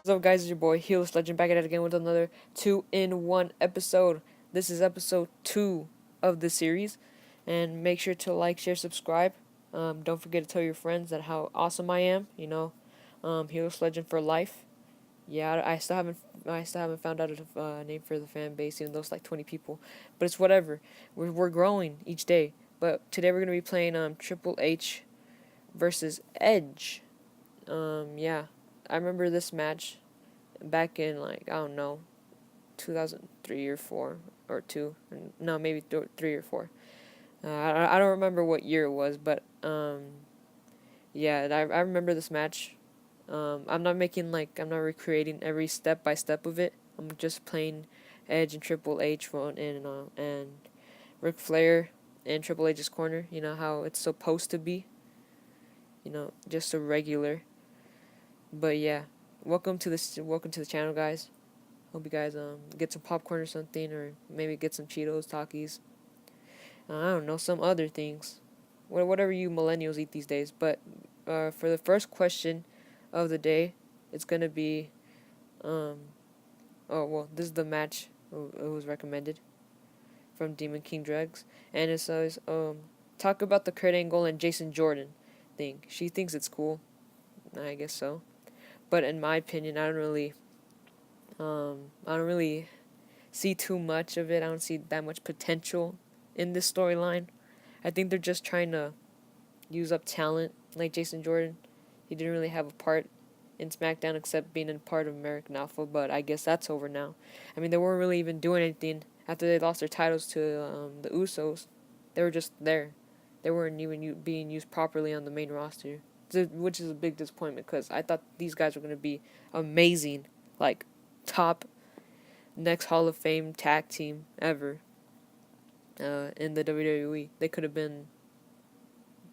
What's up, guys? It's your boy Healus Legend back at it again with another 2-in-1 episode. This is episode 2 of the series, and make sure to like, share, subscribe. Don't forget to tell your friends that how awesome I am. Healus Legend for life. Yeah, I still haven't found out a name for the fan base, even though it's like 20 people. But it's whatever. We're growing each day. But today we're gonna be playing Triple H versus Edge. Yeah, I remember this match back in, like, I don't know, 2003 or 4 or 2. No, maybe 3 or 4. I don't remember what year it was, but yeah, I remember this match. I'm not recreating every step by step of it. I'm just playing Edge and Triple H and Ric Flair in Triple H's corner. You know how it's supposed to be. Just a regular. But yeah, welcome to the channel, guys. Hope you guys get some popcorn or something, or maybe get some Cheetos, Takis. I don't know, some other things, whatever you millennials eat these days. But for the first question of the day, it's gonna be oh well, this is the match it was recommended from Demon King Dregs, and it says talk about the Kurt Angle and Jason Jordan thing. She thinks it's cool, I guess so. But in my opinion, I don't really see too much of it. I don't see that much potential in this storyline. I think they're just trying to use up talent like Jason Jordan. He didn't really have a part in SmackDown except being a part of American Alpha, but I guess that's over now. I mean, they weren't really even doing anything after they lost their titles to the Usos. They were just there. They weren't even being used properly on the main roster, which is a big disappointment because I thought these guys were going to be amazing, like top next Hall of Fame tag team ever in the WWE. They could have been,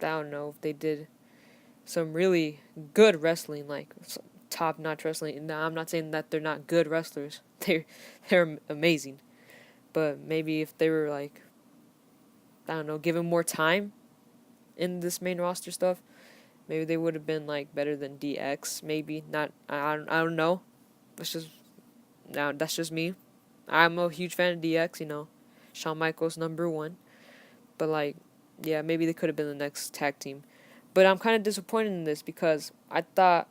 I don't know, if they did some really good wrestling, like top notch wrestling. Now, I'm not saying that they're not good wrestlers. They're amazing. But maybe if they were, like, I don't know, given more time in this main roster stuff, maybe they would have been like better than DX. Maybe not. I don't know. That's just me. I'm a huge fan of DX. Shawn Michaels #1. But, like, yeah, maybe they could have been the next tag team. But I'm kind of disappointed in this because I thought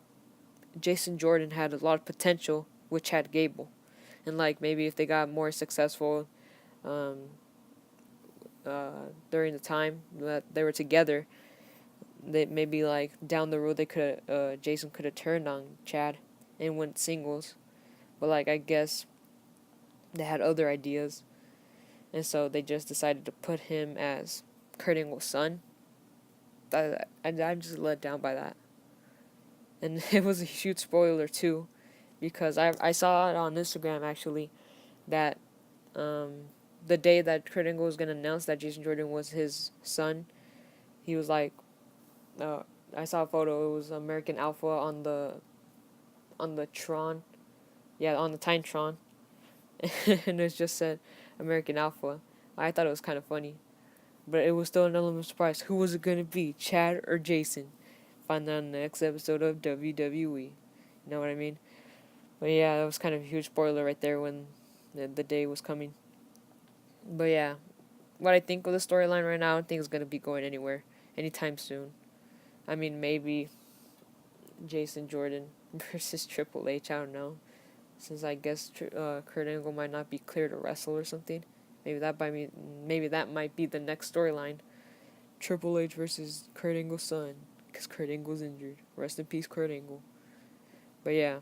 Jason Jordan had a lot of potential with Chad Gable. And, like, maybe if they got more successful um, during the time that they were together, they maybe, like, down the road Jason could have turned on Chad and went singles. But, like, I guess they had other ideas. And so they just decided to put him as Kurt Angle's son. I'm just let down by that. And it was a huge spoiler too, because I saw it on Instagram actually, that the day that Kurt Angle was gonna announce that Jason Jordan was his son, he was like, I saw a photo. It was American Alpha on the Tron, yeah, on the Titantron, and it just said American Alpha. I thought it was kind of funny, but it was still an element of surprise. Who was it gonna be, Chad or Jason? Find that in the next episode of WWE. You know what I mean? But yeah, that was kind of a huge spoiler right there when the day was coming. But yeah, what I think of the storyline right now, I don't think it's gonna be going anywhere anytime soon. I mean, maybe Jason Jordan versus Triple H. I don't know, since I guess Kurt Angle might not be clear to wrestle or something. Maybe that might be the next storyline. Triple H versus Kurt Angle's son, because Kurt Angle's injured. Rest in peace, Kurt Angle. But yeah,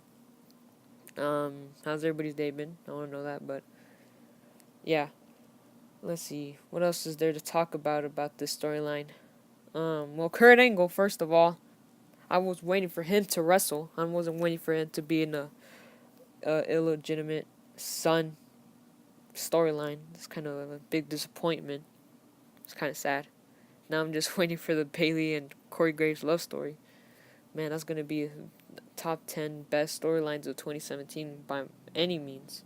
how's everybody's day been? I want to know that, but yeah. Let's see, what else is there to talk about this storyline? Well, Kurt Angle, first of all, I was waiting for him to wrestle. I wasn't waiting for him to be in a illegitimate son storyline. It's kind of a big disappointment. It's kind of sad. Now I'm just waiting for the Bayley and Corey Graves love story. Man, that's gonna be top 10 best storylines of 2017 by any means.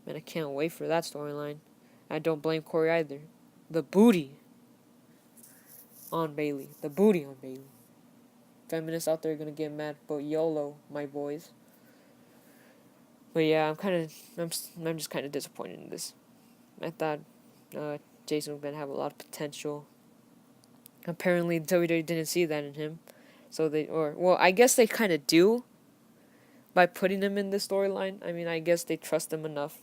Man, I can't wait for that storyline. I don't blame Corey either. The booty on Bayley. The booty on Bayley. Feminists out there are gonna get mad, but YOLO, my boys. But yeah, I'm just kind of disappointed in this. I thought uh, Jason was gonna have a lot of potential. Apparently, WWE didn't see that in him, so I guess they kind of do by putting him in this storyline. I mean, I guess they trust him enough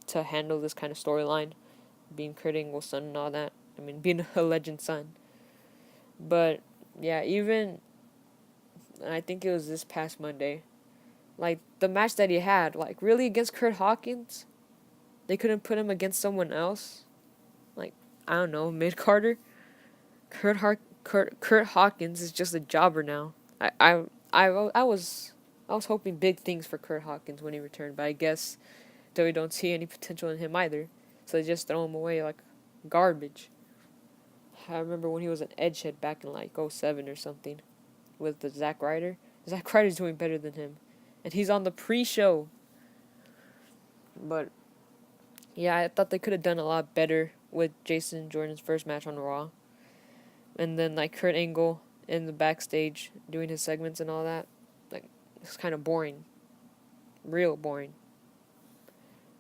to handle this kind of storyline, being Kurt Angle's son and all that. I mean, being a legend son. But yeah, even I think it was this past Monday, like the match that he had, like really against Kurt Hawkins, they couldn't put him against someone else. Like I don't know, mid Carter. Kurt Hawkins is just a jobber now. I I I, I was I was hoping big things for Kurt Hawkins when he returned, but I guess we don't see any potential in him either. So they just throw him away like garbage. I remember when he was an Edgehead back in like '07 or something with the Zack Ryder. Zack Ryder's doing better than him, and he's on the pre-show. But yeah, I thought they could have done a lot better with Jason Jordan's first match on Raw, and then like Kurt Angle in the backstage doing his segments and all that. Like it's kind of boring, real boring.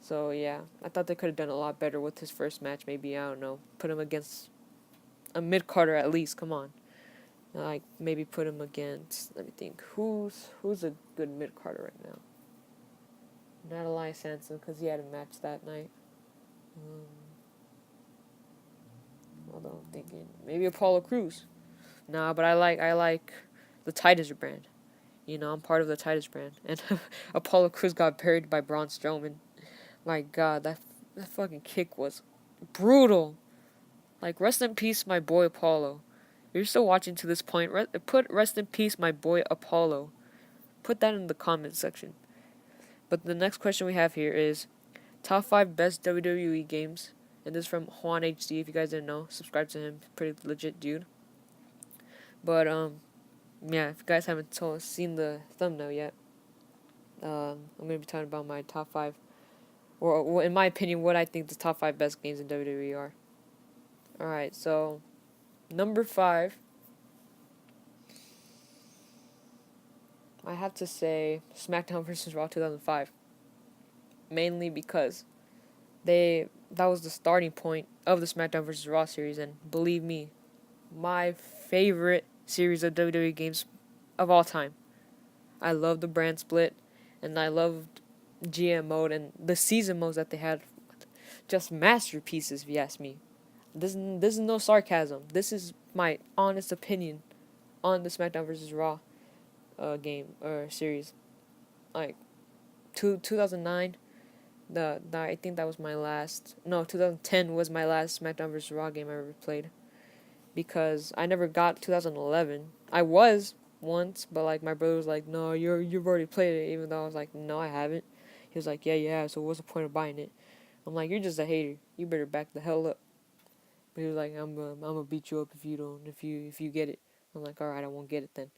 So yeah, I thought they could have done a lot better with his first match. Maybe I don't know, put him against a mid Carter at least. Come on, like maybe put him against. Let me think. Who's a good mid Carter right now? Not Elias Sanson because he had a match that night. Although I'm thinking maybe Apollo Crews. Nah, but I like the Titus brand. You know, I'm part of the Titus brand, and Apollo Crews got buried by Braun Strowman. My God, that fucking kick was brutal. Like rest in peace, my boy Apollo. If you're still watching to this point, put rest in peace, my boy Apollo. Put that in the comment section. But the next question we have here is top 5 best WWE games. And this is from Juan HD. If you guys didn't know, subscribe to him. Pretty legit dude. But yeah, if you guys haven't seen the thumbnail yet, I'm gonna be talking about my top 5, or in my opinion, what I think the top 5 best games in WWE are. All right, so number 5, I have to say SmackDown vs. Raw 2005, mainly because that was the starting point of the SmackDown vs. Raw series, and believe me, my favorite series of WWE games of all time. I love the brand split, and I loved GM mode and the season modes that they had. Just masterpieces, if you ask me. This is no sarcasm. This is my honest opinion on the SmackDown vs. Raw game or series. Like 2009, I think that was my last. No, 2010 was my last SmackDown vs. Raw game I ever played, because I never got 2011. I was once, but like my brother was like, "No, you've already played it," even though I was like, "No, I haven't." He was like, "Yeah, yeah. So what's the point of buying it?" I'm like, "You're just a hater. You better back the hell up." But he was like, I'm gonna beat you up if you don't, if you get it." I'm like, "All right, I won't get it then."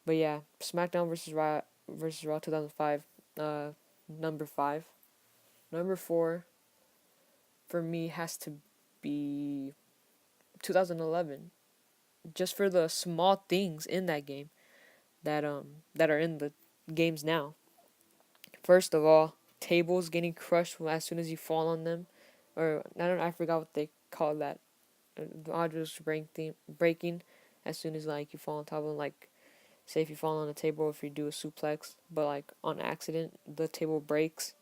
But yeah, SmackDown versus Raw 2005, number 5. Number 4 for me has to be 2011, just for the small things in that game that are in the games now. First of all, tables getting crushed as soon as you fall on them, or I forgot what they call that. Odds breaking as soon as like you fall on top of them. Like say if you fall on a table, if you do a suplex, but like on accident the table breaks.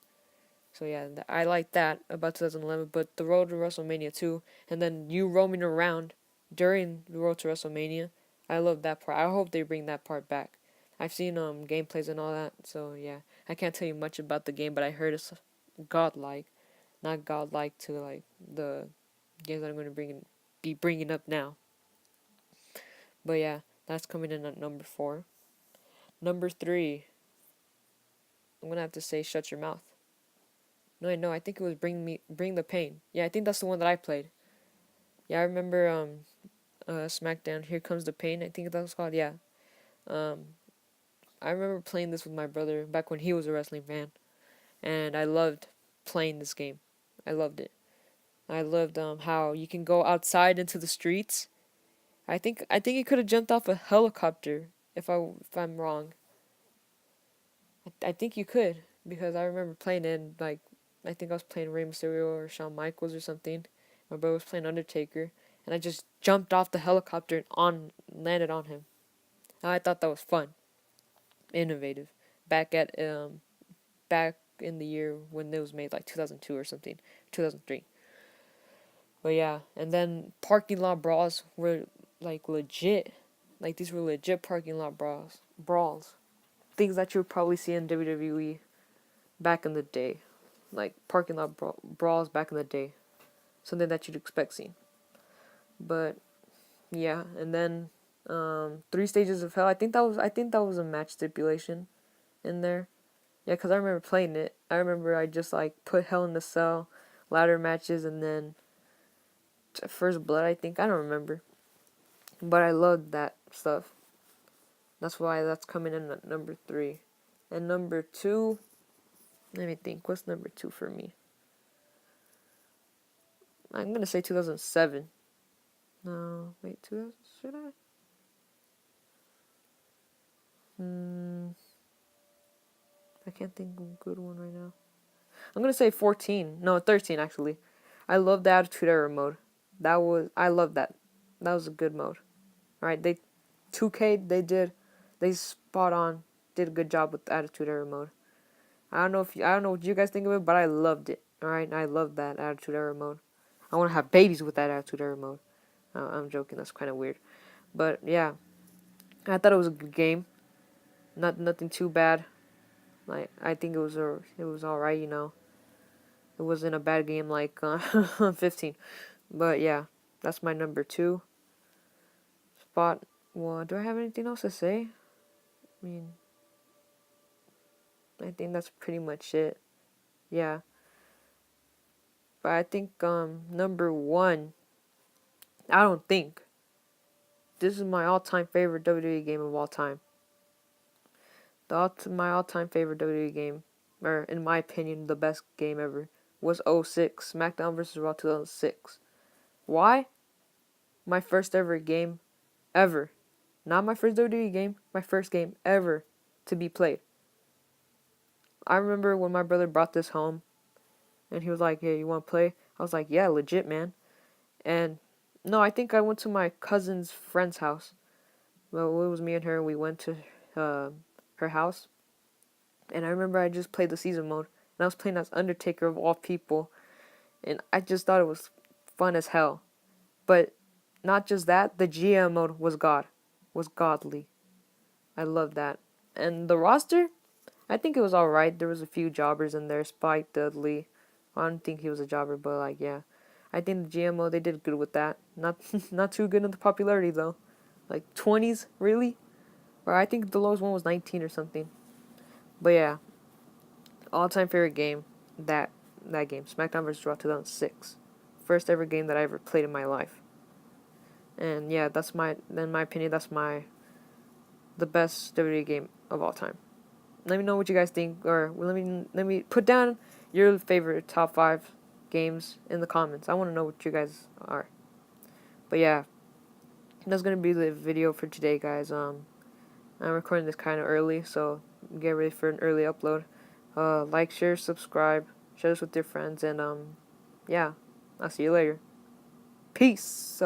So yeah, I like that about 2011. But the road to WrestleMania 2, and then you roaming around during the road to WrestleMania, I love that part. I hope they bring that part back. I've seen gameplays and all that, so yeah, I can't tell you much about the game, but I heard it's godlike, not godlike to like the games that I'm gonna be bringing up now. But yeah, that's coming in at number 4. Number 3, I'm gonna have to say Shut Your Mouth. No, I think it was Bring the Pain. Yeah, I think that's the one that I played. Yeah, I remember SmackDown Here Comes the Pain. I think that was called. Yeah. Um, I remember playing this with my brother back when he was a wrestling fan, and I loved playing this game. I loved it. I loved how you can go outside into the streets. I think you could have jumped off a helicopter if I'm wrong. I think you could. because I remember playing it, and, like, I think I was playing Rey Mysterio or Shawn Michaels or something. My brother was playing Undertaker, and I just jumped off the helicopter and landed on him. And I thought that was fun, innovative. Back at back in the year when it was made, like 2002 or something, 2003. But yeah, and then parking lot brawls were like legit. Like these were legit parking lot brawls. Things that you would probably see in WWE back in the day. Like parking lot brawls back in the day. Something that you'd expect seeing. But yeah, and then 3 stages of hell. I think that was a match stipulation in there. Yeah, cause I remember playing it. I remember I just like put Hell in the Cell, ladder matches, and then First Blood. I think I don't remember, but I loved that stuff. That's why that's coming in at number 3, and number 2. Let me think. What's number 2 for me? I'm gonna say 2007. No, wait, 2000. Should I? I can't think of a good one right now. I'm gonna say 14. No, 13 actually. I love the Attitude Era mode. I love that. That was a good mode. All right, 2K they spot on, did a good job with the Attitude Era mode. I don't know what you guys think of it, but I loved it. All right, I love that Attitude Era mode. I want to have babies with that Attitude Era mode. I'm joking. That's kind of weird, but yeah, I thought it was a good game. Nothing too bad. Like I think it was all right. It wasn't a bad game like 15. But yeah, that's my number 2 spot. Well, do I have anything else to say? I mean, I think that's pretty much it. Yeah. But I think number 1, I don't think this is my all-time favorite WWE game of all time. My all-time favorite WWE game, or in my opinion, the best game ever, was '06 SmackDown vs. Raw 2006. Why? My first ever game ever. Not my first WWE game, my first game ever to be played. I remember when my brother brought this home and he was like, "Hey, you want to play?" I was like, "Yeah, legit, man." And no, I think I went to my cousin's friend's house. Well, it was me and her, and we went to her house. And I remember I just played the season mode, and I was playing as Undertaker of all people, and I just thought it was fun as hell. But not just that, the GM mode was godly. I love that. And the roster, I think it was alright. There was a few jobbers in there. Spike Dudley. I don't think he was a jobber, but like yeah. I think the GMO they did good with that. Not not too good in the popularity though. Like 20s, really? Or I think the lowest one was 19 or something. But yeah, all-time favorite game, that that game, SmackDown vs. Raw 2006. First ever game that I ever played in my life. And yeah, in my opinion, that's the best WWE game of all time. Let me know what you guys think, or let me put down your favorite top 5 games in the comments. I want to know what you guys are. But yeah, that's gonna be the video for today, guys. I'm recording this kind of early, so get ready for an early upload. Like, share, subscribe, share this with your friends, and yeah, I'll see you later. Peace.